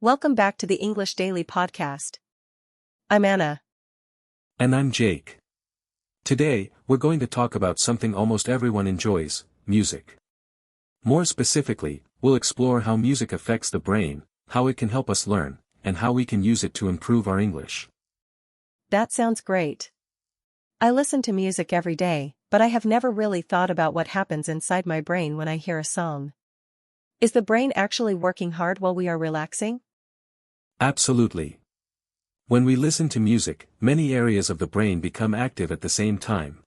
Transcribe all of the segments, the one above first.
Welcome back to the English Daily Podcast. I'm Anna. And I'm Jake. Today, we're going to talk about something almost everyone enjoys, music. More specifically, we'll explore how music affects the brain, how it can help us learn, and how we can use it to improve our English. That sounds great. I listen to music every day, but I have never really thought about what happens inside my brain when I hear a song. Is the brain actually working hard while we are relaxing? Absolutely. When we listen to music, many areas of the brain become active at the same time.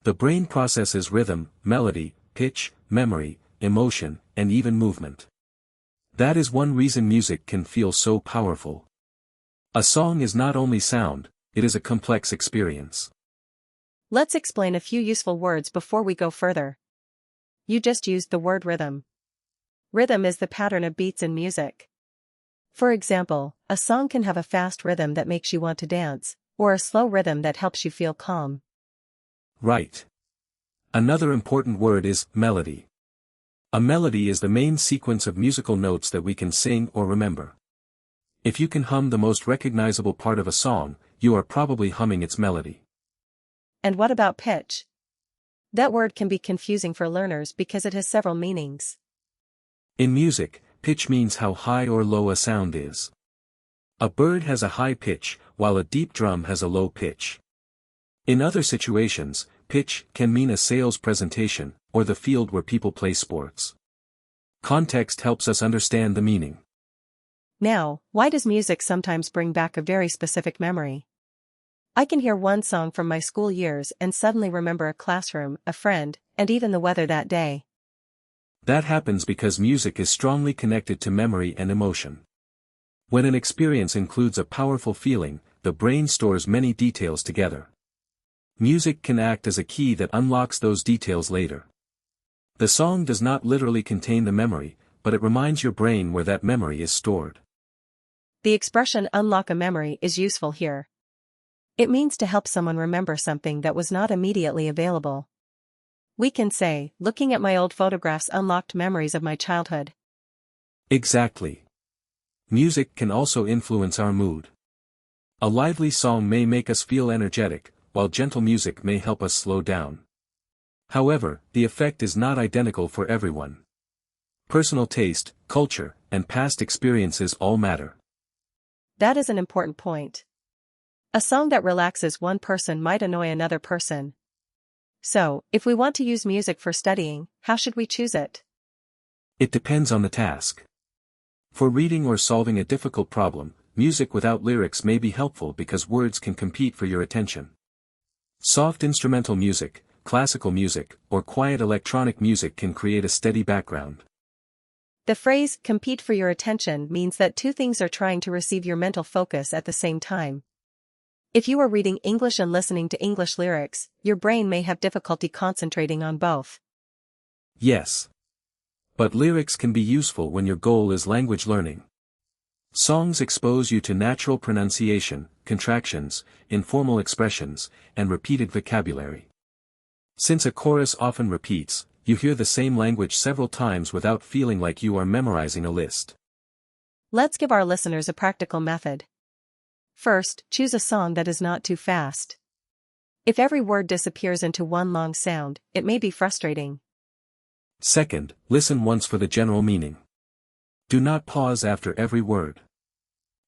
The brain processes rhythm, melody, pitch, memory, emotion, and even movement. That is one reason music can feel so powerful. A song is not only sound, it is a complex experience. Let's explain a few useful words before we go further. You just used the word rhythm. Rhythm is the pattern of beats in music. For example, a song can have a fast rhythm that makes you want to dance, or a slow rhythm that helps you feel calm. Right. Another important word is melody. A melody is the main sequence of musical notes that we can sing or remember. If you can hum the most recognizable part of a song, you are probably humming its melody. And what about pitch? That word can be confusing for learners because it has several meanings. In music, pitch means how high or low a sound is. A bird has a high pitch, while a deep drum has a low pitch. In other situations, pitch can mean a sales presentation, or the field where people play sports. Context helps us understand the meaning. Now, why does music sometimes bring back a very specific memory? I can hear one song from my school years and suddenly remember a classroom, a friend, and even the weather that day. That happens because music is strongly connected to memory and emotion. When an experience includes a powerful feeling, the brain stores many details together. Music can act as a key that unlocks those details later. The song does not literally contain the memory, but it reminds your brain where that memory is stored. The expression unlock a memory is useful here. It means to help someone remember something that was not immediately available. We can say, looking at my old photographs unlocked memories of my childhood. Exactly. Music can also influence our mood. A lively song may make us feel energetic, while gentle music may help us slow down. However, the effect is not identical for everyone. Personal taste, culture, and past experiences all matter. That is an important point. A song that relaxes one person might annoy another person. So, if we want to use music for studying, how should we choose it? It depends on the task. For reading or solving a difficult problem, music without lyrics may be helpful because words can compete for your attention. Soft instrumental music, classical music, or quiet electronic music can create a steady background. The phrase, compete for your attention, means that two things are trying to receive your mental focus at the same time. If you are reading English and listening to English lyrics, your brain may have difficulty concentrating on both. Yes. But lyrics can be useful when your goal is language learning. Songs expose you to natural pronunciation, contractions, informal expressions, and repeated vocabulary. Since a chorus often repeats, you hear the same language several times without feeling like you are memorizing a list. Let's give our listeners a practical method. First, choose a song that is not too fast. If every word disappears into one long sound, it may be frustrating. Second, listen once for the general meaning. Do not pause after every word.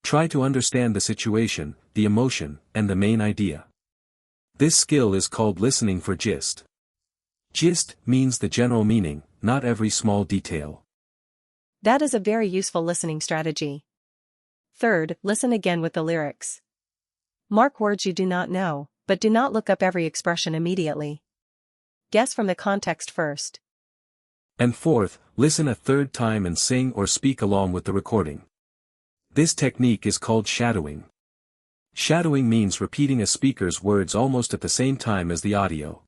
Try to understand the situation, the emotion, and the main idea. This skill is called listening for gist. Gist means the general meaning, not every small detail. That is a very useful listening strategy. Third, listen again with the lyrics. Mark words you do not know, but do not look up every expression immediately. Guess from the context first. And fourth, listen a third time and sing or speak along with the recording. This technique is called shadowing. Shadowing means repeating a speaker's words almost at the same time as the audio.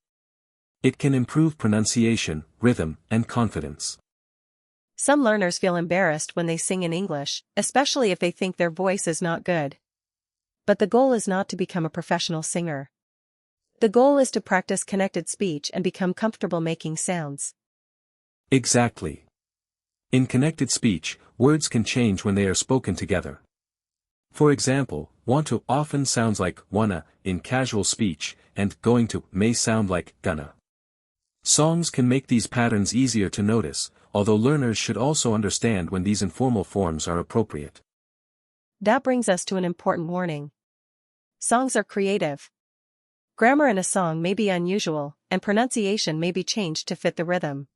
It can improve pronunciation, rhythm, and confidence. Some learners feel embarrassed when they sing in English, especially if they think their voice is not good. But the goal is not to become a professional singer. The goal is to practice connected speech and become comfortable making sounds. Exactly. In connected speech, Words can change when they are spoken together. For example, want to often sounds like wanna in casual speech, and going to may sound like gonna. Songs can make these patterns easier to notice, although learners should also understand when these informal forms are appropriate. That brings us to an important warning. Songs are creative. Grammar in a song may be unusual, and pronunciation may be changed to fit the rhythm.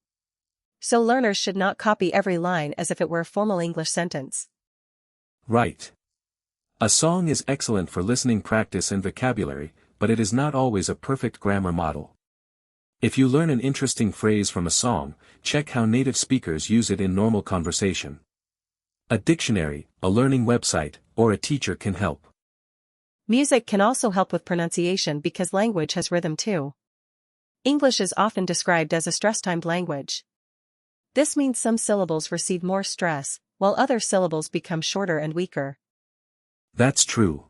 So learners should not copy every line as if it were a formal English sentence. Right. A song is excellent for listening practice and vocabulary, but it is not always a perfect grammar model. If you learn an interesting phrase from a song, check how native speakers use it in normal conversation. A dictionary, a learning website, or a teacher can help. Music can also help with pronunciation because language has rhythm too. English is often described as a stress-timed language. This means some syllables receive more stress, while other syllables become shorter and weaker. That's true.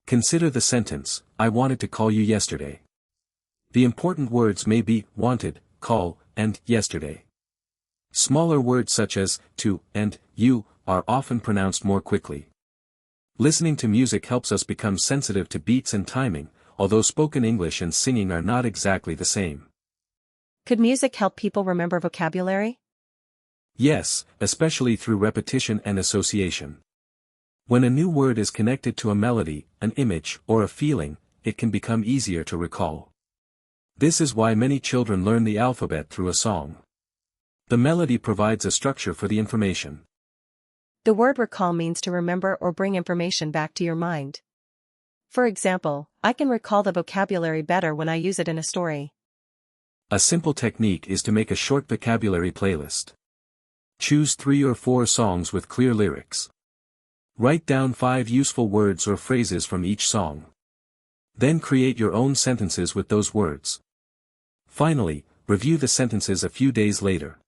Consider the sentence, I wanted to call you yesterday. The important words may be wanted, call, and yesterday. Smaller words such as to and you are often pronounced more quickly. Listening to music helps us become sensitive to beats and timing, although spoken English and singing are not exactly the same. Could music help people remember vocabulary? Yes, especially through repetition and association. When a new word is connected to a melody, an image, or a feeling, it can become easier to recall. This is why many children learn the alphabet through a song. The melody provides a structure for the information. The word recall means to remember or bring information back to your mind. For example, I can recall the vocabulary better when I use it in a story. A simple technique is to make a short vocabulary playlist. Choose 3 or 4 songs with clear lyrics. Write down 5 useful words or phrases from each song. Then create your own sentences with those words. Finally, review the sentences a few days later.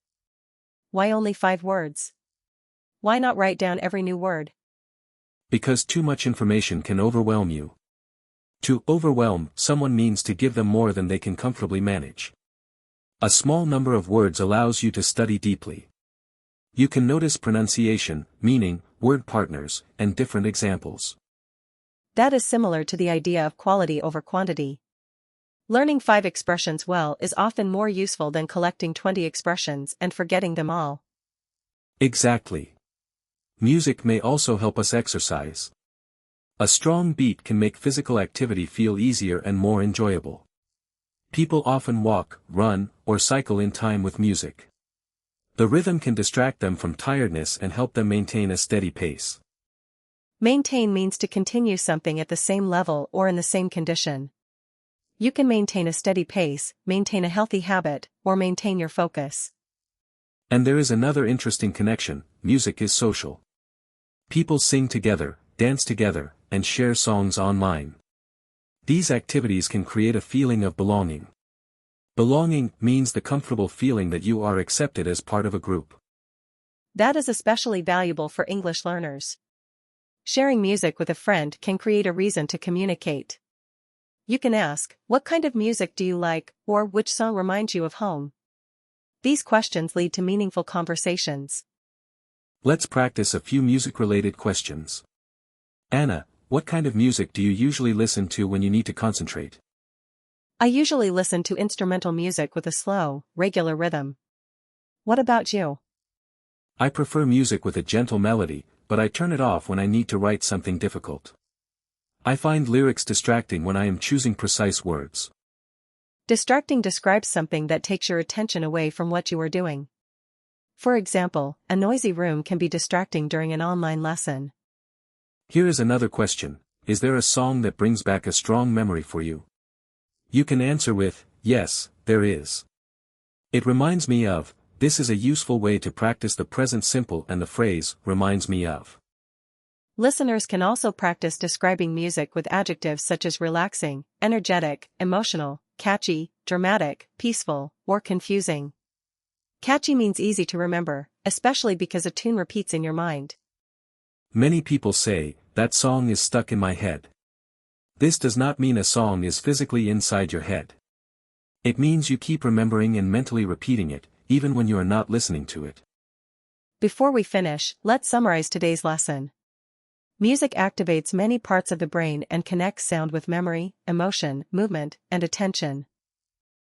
Why only 5 words? Why not write down every new word? Because too much information can overwhelm you. To overwhelm someone means to give them more than they can comfortably manage. A small number of words allows you to study deeply. You can notice pronunciation, meaning, word partners, and different examples. That is similar to the idea of quality over quantity. Learning 5 expressions well is often more useful than collecting 20 expressions and forgetting them all. Exactly. Music may also help us exercise. A strong beat can make physical activity feel easier and more enjoyable. People often walk, run, or cycle in time with music. The rhythm can distract them from tiredness and help them maintain a steady pace. Maintain means to continue something at the same level or in the same condition. You can maintain a steady pace, maintain a healthy habit, or maintain your focus. And there is another interesting connection: music is social. People sing together, dance together, and share songs online. These activities can create a feeling of belonging. Belonging means the comfortable feeling that you are accepted as part of a group. That is especially valuable for English learners. Sharing music with a friend can create a reason to communicate. You can ask, "What kind of music do you like?" or "Which song reminds you of home?" These questions lead to meaningful conversations. Let's practice a few music-related questions. Anna, what kind of music do you usually listen to when you need to concentrate? I usually listen to instrumental music with a slow, regular rhythm. What about you? I prefer music with a gentle melody, but I turn it off when I need to write something difficult. I find lyrics distracting when I am choosing precise words. Distracting describes something that takes your attention away from what you are doing. For example, a noisy room can be distracting during an online lesson. Here is another question: is there a song that brings back a strong memory for you? You can answer with, yes, there is. It reminds me of. This is a useful way to practice the present simple and the phrase, reminds me of. Listeners can also practice describing music with adjectives such as relaxing, energetic, emotional, catchy, dramatic, peaceful, or confusing. Catchy means easy to remember, especially because a tune repeats in your mind. Many people say, that song is stuck in my head. This does not mean a song is physically inside your head. It means you keep remembering and mentally repeating it, even when you are not listening to it. Before we finish, let's summarize today's lesson. Music activates many parts of the brain and connects sound with memory, emotion, movement, and attention.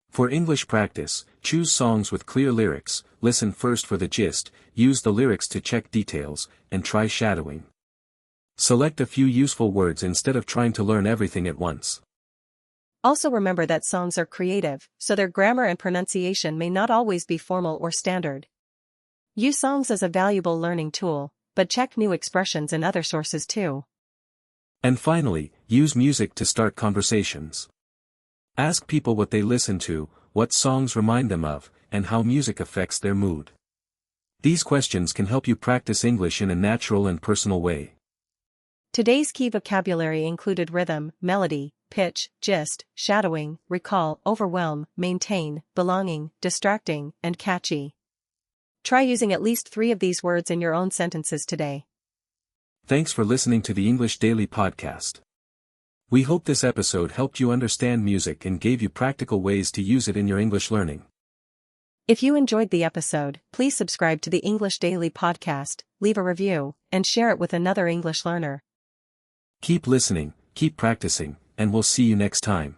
For English practice, choose songs with clear lyrics, listen first for the gist, use the lyrics to check details, and try shadowing. Select a few useful words instead of trying to learn everything at once. Also remember that songs are creative, so their grammar and pronunciation may not always be formal or standard. Use songs as a valuable learning tool, but check new expressions in other sources too. And finally, use music to start conversations. Ask people what they listen to, what songs remind them of, and how music affects their mood. These questions can help you practice English in a natural and personal way. Today's key vocabulary included rhythm, melody, pitch, gist, shadowing, recall, overwhelm, maintain, belonging, distracting, and catchy. Try using at least 3 of these words in your own sentences today. Thanks for listening to the English Daily Podcast. We hope this episode helped you understand music and gave you practical ways to use it in your English learning. If you enjoyed the episode, please subscribe to the English Daily Podcast, leave a review, and share it with another English learner. Keep listening, keep practicing, and we'll see you next time.